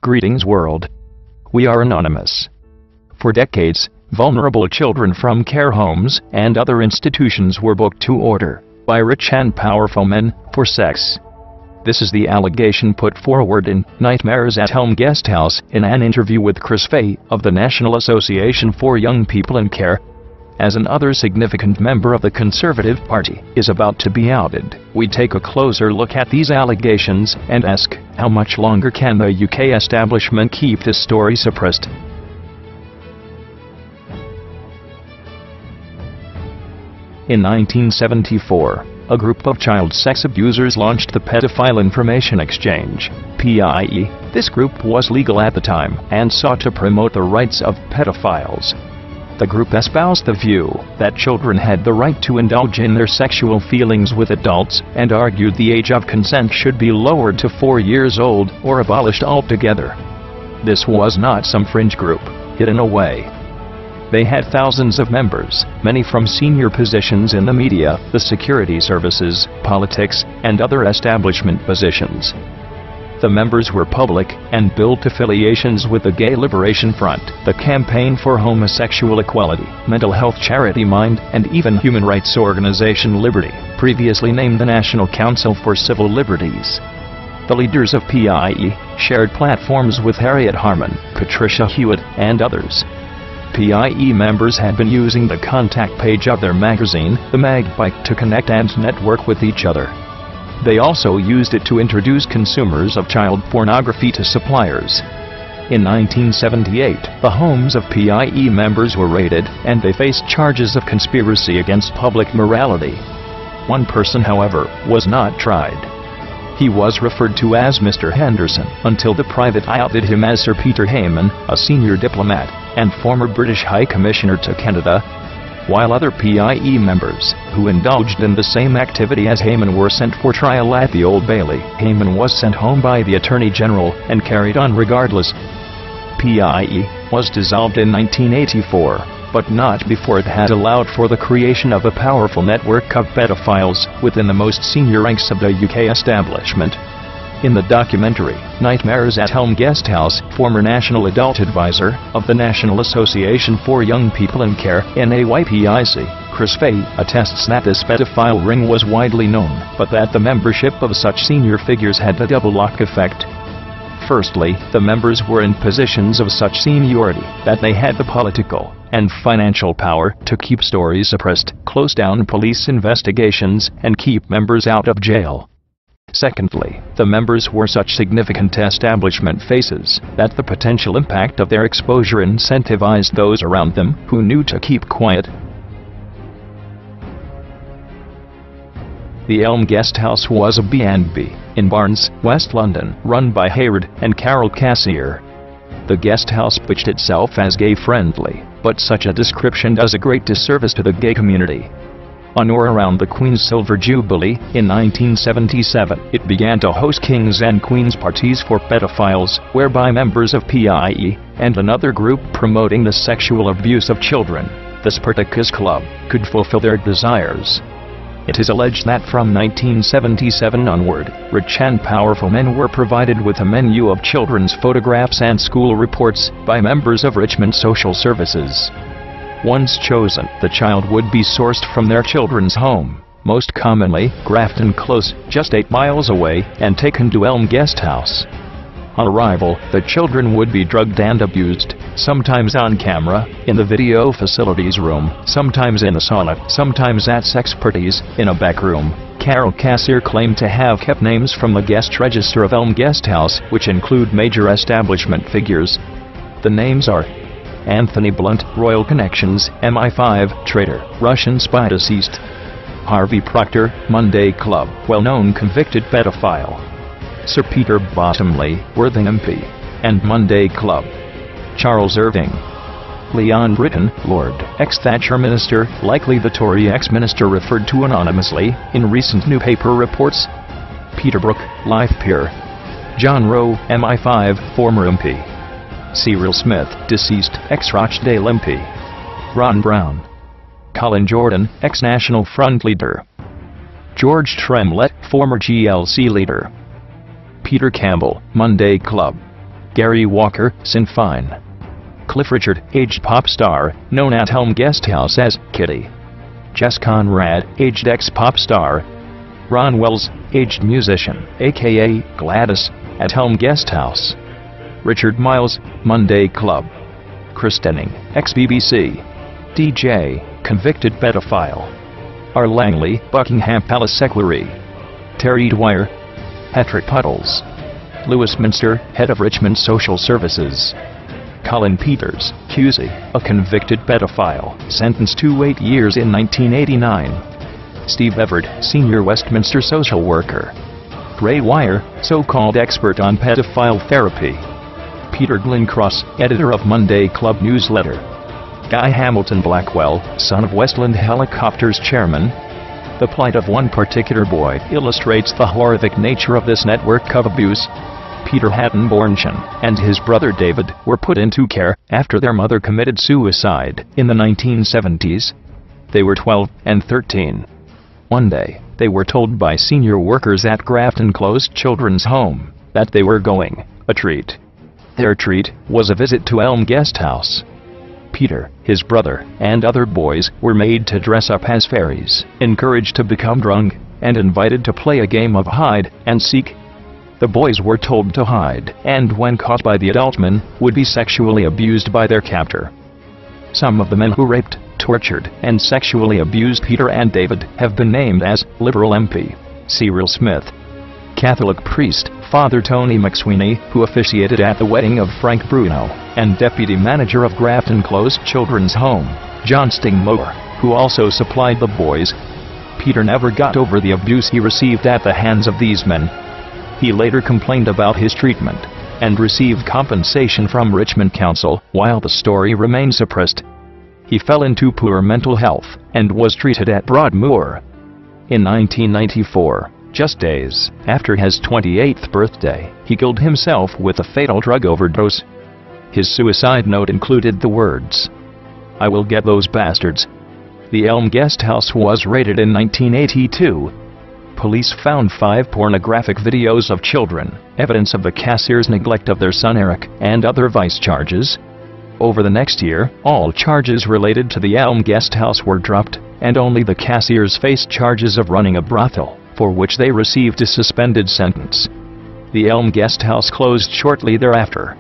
Greetings world. We are anonymous. For decades, vulnerable children from care homes and other institutions were booked to order by rich and powerful men for sex. This is the allegation put forward in Nightmares at Home Guesthouse in an interview with Chris Fay of the National Association for Young People in Care. As another significant member of the Conservative Party is about to be outed, we take a closer look at these allegations and ask, how much longer can the UK establishment keep this story suppressed? In 1974, a group of child sex abusers launched the Pedophile Information Exchange, PIE. This group was legal at the time and sought to promote the rights of pedophiles. The group espoused the view that children had the right to indulge in their sexual feelings with adults and argued the age of consent should be lowered to 4 years old or abolished altogether. This was not some fringe group, hidden away. They had thousands of members, many from senior positions in the media, the security services, politics, and other establishment positions. The members were public and built affiliations with the Gay Liberation Front, the Campaign for Homosexual Equality, mental health charity Mind, and even human rights organization Liberty, previously named the National Council for Civil Liberties. The leaders of PIE shared platforms with Harriet Harman, Patricia Hewitt, and others. PIE members had been using the contact page of their magazine, the Magbike, to connect and network with each other. They also used it to introduce consumers of child pornography to suppliers. In 1978, the homes of PIE members were raided, and they faced charges of conspiracy against public morality. One person, however, was not tried. He was referred to as Mr. Henderson, until the private eye outed him as Sir Peter Hayman, a senior diplomat and former British High Commissioner to Canada. While other PIE members, who indulged in the same activity as Hayman, were sent for trial at the Old Bailey, Hayman was sent home by the Attorney General and carried on regardless. PIE was dissolved in 1984, but not before it had allowed for the creation of a powerful network of pedophiles within the most senior ranks of the UK establishment. In the documentary, Nightmares at Home Guesthouse, former National Adult Advisor of the National Association for Young People in Care, NAYPIC, Chris Fay, attests that this pedophile ring was widely known, but that the membership of such senior figures had the double lock effect. Firstly, the members were in positions of such seniority that they had the political and financial power to keep stories suppressed, close down police investigations, and keep members out of jail. Secondly, the members were such significant establishment faces that the potential impact of their exposure incentivized those around them who knew to keep quiet. The Elm Guesthouse was a B&B in Barnes, West London, run by Hayward and Carol Cassier. The guesthouse pitched itself as gay-friendly, but such a description does a great disservice to the gay community. On or around the Queen's Silver Jubilee, in 1977, it began to host kings and queens parties for pedophiles, whereby members of PIE and another group promoting the sexual abuse of children, the Spartacus Club, could fulfill their desires. It is alleged that from 1977 onward, rich and powerful men were provided with a menu of children's photographs and school reports by members of Richmond Social Services. Once chosen, the child would be sourced from their children's home, most commonly Grafton Close, just 8 miles away, and taken to Elm Guesthouse. On arrival, the children would be drugged and abused, sometimes on camera, in the video facilities room, sometimes in the sauna, sometimes at sex parties, in a back room. Carol Cassier claimed to have kept names from the guest register of Elm Guesthouse, which include major establishment figures. The names are Anthony Blunt, Royal Connections, MI5, Traitor, Russian Spy Deceased; Harvey Proctor, Monday Club, well-known convicted pedophile; Sir Peter Bottomley, Worthing MP, and Monday Club; Charles Irving; Leon Britton, Lord, ex-Thatcher Minister, likely the Tory ex-minister referred to anonymously in recent newspaper reports; Peter Brook, life peer; John Rowe, MI5, former MP; Cyril Smith, deceased, ex-Rochdale MP; Ron Brown; Colin Jordan, ex-National Front leader; George Tremlett, former GLC leader; Peter Campbell, Monday Club; Gary Walker, sin fine. Cliff Richard, aged pop star, known at Helm Guesthouse as Kitty. Jess Conrad, aged ex-pop star. Ron Wells, aged musician, aka Gladys, at Helm Guesthouse. Richard Miles, Monday Club. Chris Denning, ex-BBC. DJ, convicted pedophile. R. Langley, Buckingham Palace Equerry. Terry Dwyer, Patrick Puddles. Lewis Minster, head of Richmond Social Services. Colin Peters, QC, a convicted pedophile, sentenced to 8 years in 1989. Steve Everett, senior Westminster social worker. Ray Wire, so-called expert on pedophile therapy. Peter Glencross, editor of Monday Club newsletter. Guy Hamilton Blackwell, son of Westland Helicopters chairman. The plight of one particular boy illustrates the horrific nature of this network of abuse. Peter Hatton Bornchen and his brother David were put into care after their mother committed suicide in the 1970s. They were 12 and 13. One day, they were told by senior workers at Grafton Close Children's Home that they were going a treat. Their treat was a visit to Elm Guesthouse. Peter, his brother, and other boys were made to dress up as fairies, encouraged to become drunk, and invited to play a game of hide and seek. The boys were told to hide, and when caught by the adult men, would be sexually abused by their captor. Some of the men who raped, tortured, and sexually abused Peter and David have been named as Liberal MP Cyril Smith, Catholic priest Father Tony McSweeney, who officiated at the wedding of Frank Bruno, and deputy manager of Grafton Close Children's Home, John Stingmower, who also supplied the boys. Peter never got over the abuse he received at the hands of these men. He later complained about his treatment, and received compensation from Richmond Council, while the story remained suppressed. He fell into poor mental health, and was treated at Broadmoor. In 1994, just days after his 28th birthday, he killed himself with a fatal drug overdose. His suicide note included the words, "I will get those bastards." The Elm Guesthouse was raided in 1982. Police found 5 pornographic videos of children, evidence of the cashier's neglect of their son Eric, and other vice charges. Over the next year, all charges related to the Elm Guesthouse were dropped, and only the cashiers faced charges of running a brothel, for which they received a suspended sentence. The Elm Guesthouse closed shortly thereafter.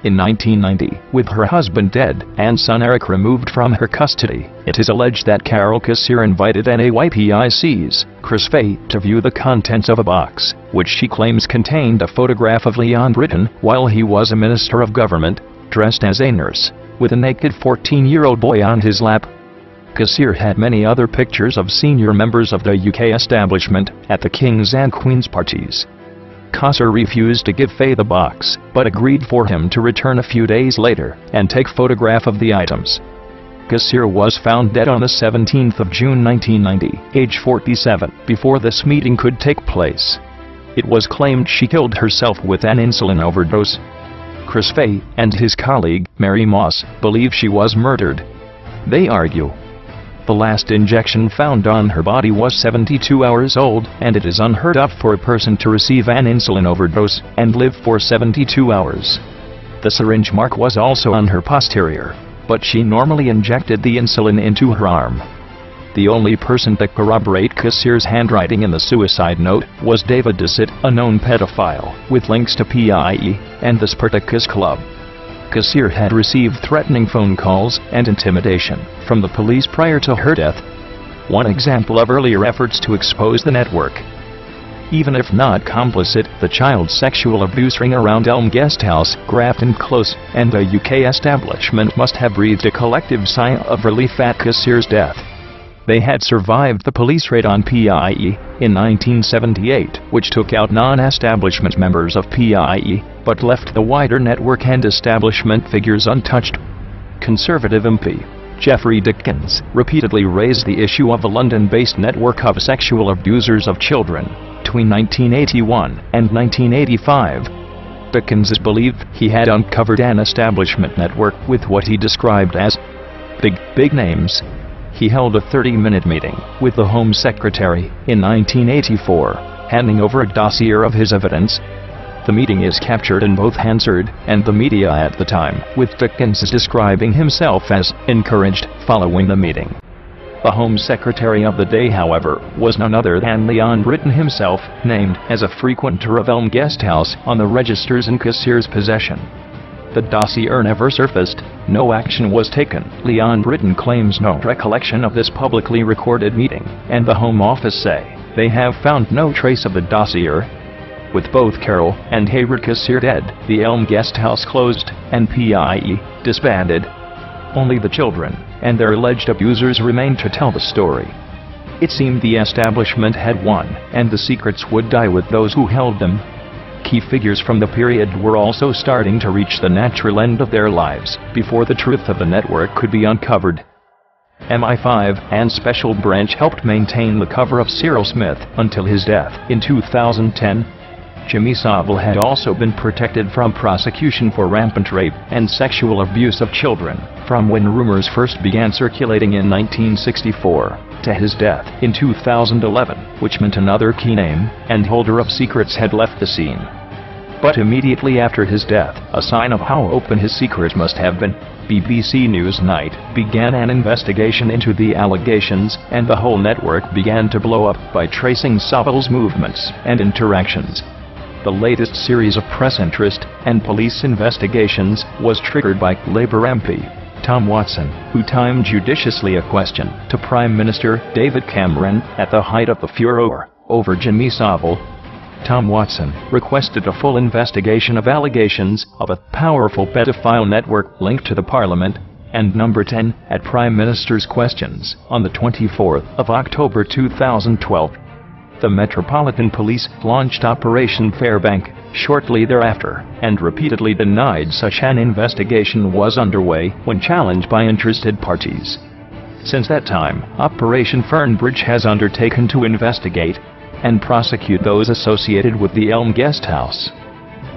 In 1990, with her husband dead and son Eric removed from her custody, it is alleged that Carol Kassir invited NAYPIC's Chris Fay to view the contents of a box, which she claims contained a photograph of Leon Britton while he was a minister of government, dressed as a nurse, with a naked 14-year-old boy on his lap. Kassir had many other pictures of senior members of the UK establishment at the King's and Queen's parties. Kassir refused to give Fay the box, but agreed for him to return a few days later and take photograph of the items. Kassir was found dead on the 17th of June 1990, age 47, before this meeting could take place. It was claimed she killed herself with an insulin overdose. Chris Fay and his colleague, Mary Moss, believe she was murdered. They argue the last injection found on her body was 72 hours old, and it is unheard of for a person to receive an insulin overdose and live for 72 hours. The syringe mark was also on her posterior, but she normally injected the insulin into her arm. The only person to corroborate Kassir's handwriting in the suicide note was David Dissett, a known pedophile, with links to PIE and the Spartacus Club. Kassir had received threatening phone calls and intimidation from the police prior to her death. One example of earlier efforts to expose the network. Even if not complicit, the child sexual abuse ring around Elm Guesthouse, Grafton Close, and the UK establishment must have breathed a collective sigh of relief at Kassir's death. They had survived the police raid on PIE in 1978, which took out non-establishment members of PIE, but left the wider network and establishment figures untouched. Conservative MP Geoffrey Dickens repeatedly raised the issue of the London-based network of sexual abusers of children between 1981 and 1985. Dickens is believed he had uncovered an establishment network with what he described as big names. He held a 30-minute meeting with the Home Secretary in 1984, handing over a dossier of his evidence. The meeting is captured in both Hansard and the media at the time, with Dickens describing himself as encouraged following the meeting. The Home Secretary of the day, however, was none other than Leon Britton himself, named as a frequenter of Elm Guesthouse on the registers in Cassier's possession. The dossier never surfaced, no action was taken. Leon Britton claims no recollection of this publicly recorded meeting, and the Home Office say they have found no trace of the dossier. With both Carol and Hayward Cassier dead, the Elm Guesthouse closed, and PIE disbanded. Only the children and their alleged abusers remained to tell the story. It seemed the establishment had won, and the secrets would die with those who held them. Key figures from the period were also starting to reach the natural end of their lives before the truth of the network could be uncovered. MI5 and Special Branch helped maintain the cover of Cyril Smith until his death in 2010. Jimmy Savile had also been protected from prosecution for rampant rape and sexual abuse of children, from when rumors first began circulating in 1964, to his death in 2011, which meant another key name and holder of secrets had left the scene. But immediately after his death, a sign of how open his secrets must have been, BBC Newsnight began an investigation into the allegations, and the whole network began to blow up by tracing Savile's movements and interactions. The latest series of press interest and police investigations was triggered by Labour MP Tom Watson, who timed judiciously a question to Prime Minister David Cameron at the height of the furor over Jimmy Savile. Tom Watson requested a full investigation of allegations of a powerful pedophile network linked to the Parliament, and number 10 at Prime Minister's questions on the 24th of October 2012. The Metropolitan Police launched Operation Fairbank shortly thereafter, and repeatedly denied such an investigation was underway when challenged by interested parties. Since that time, Operation Fernbridge has undertaken to investigate and prosecute those associated with the Elm Guesthouse.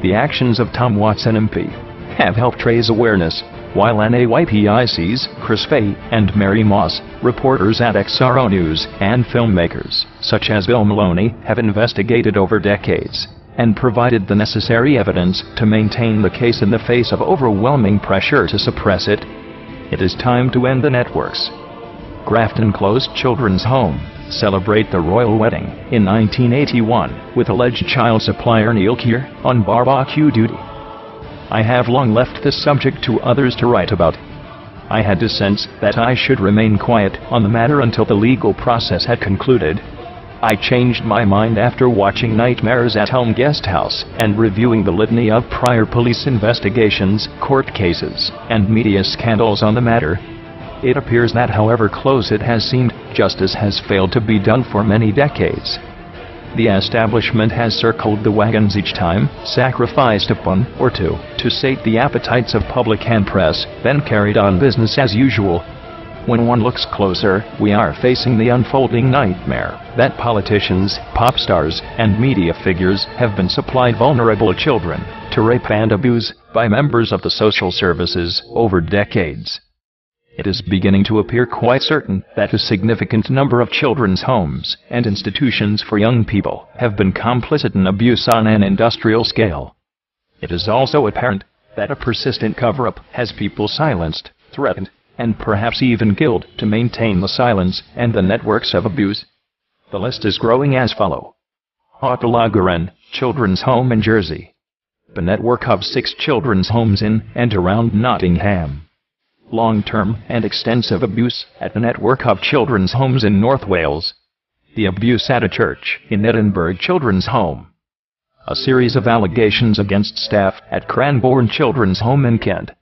The actions of Tom Watson MP have helped raise awareness, while NAYPIC's Chris Fay and Mary Moss, reporters at XRO News, and filmmakers, such as Bill Maloney, have investigated over decades and provided the necessary evidence to maintain the case in the face of overwhelming pressure to suppress it. It is time to end the networks. Grafton closed children's home, celebrate the royal wedding in 1981 with alleged child supplier Neil Keir on barbecue duty. I have long left this subject to others to write about. I had to sense that I should remain quiet on the matter until the legal process had concluded. I changed my mind after watching Nightmares at Elm Guesthouse and reviewing the litany of prior police investigations, court cases, and media scandals on the matter. It appears that however close it has seemed, justice has failed to be done for many decades. The establishment has circled the wagons each time, sacrificed a pun or two to sate the appetites of public and press, then carried on business as usual. When one looks closer, we are facing the unfolding nightmare that politicians, pop stars, and media figures have been supplied vulnerable children to rape and abuse by members of the social services over decades. It is beginning to appear quite certain that a significant number of children's homes and institutions for young people have been complicit in abuse on an industrial scale. It is also apparent that a persistent cover-up has people silenced, threatened, and perhaps even killed to maintain the silence and the networks of abuse. The list is growing as follows. Otolagaren Children's Home in Jersey. The network of 6 children's homes in and around Nottingham. Long-term and extensive abuse at a network of children's homes in North Wales. The abuse at a church in Edinburgh Children's Home. A series of allegations against staff at Cranbourne Children's Home in Kent.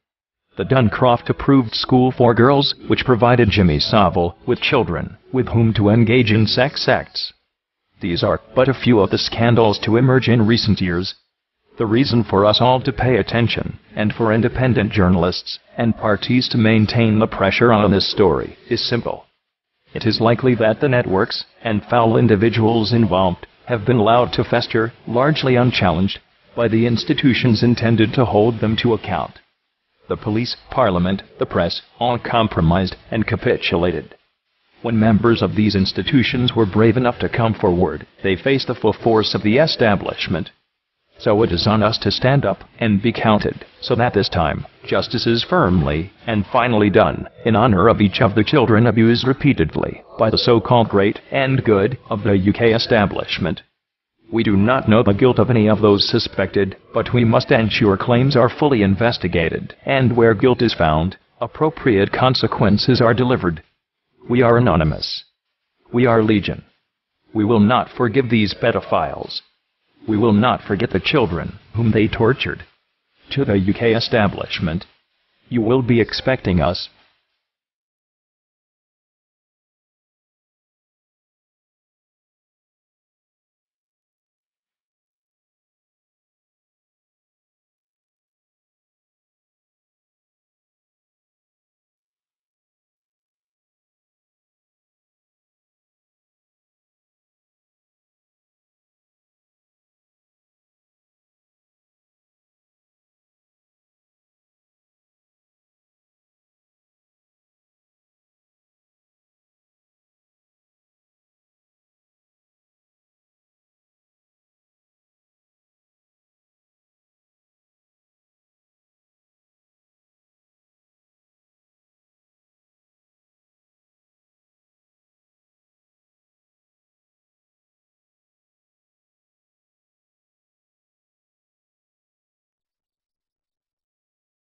The Duncroft-approved school for girls, which provided Jimmy Savile with children with whom to engage in sex acts. These are but a few of the scandals to emerge in recent years. The reason for us all to pay attention, and for independent journalists and parties to maintain the pressure on this story, is simple. It is likely that the networks and foul individuals involved have been allowed to fester, largely unchallenged, by the institutions intended to hold them to account. The police, Parliament, the press, all compromised and capitulated. When members of these institutions were brave enough to come forward, they faced the full force of the establishment. So it is on us to stand up and be counted, so that this time, justice is firmly and finally done, in honor of each of the children abused repeatedly by the so-called great and good of the UK establishment. We do not know the guilt of any of those suspected, but we must ensure claims are fully investigated, and where guilt is found, appropriate consequences are delivered. We are anonymous. We are legion. We will not forgive these pedophiles. We will not forget the children whom they tortured. To the UK establishment, you will be expecting us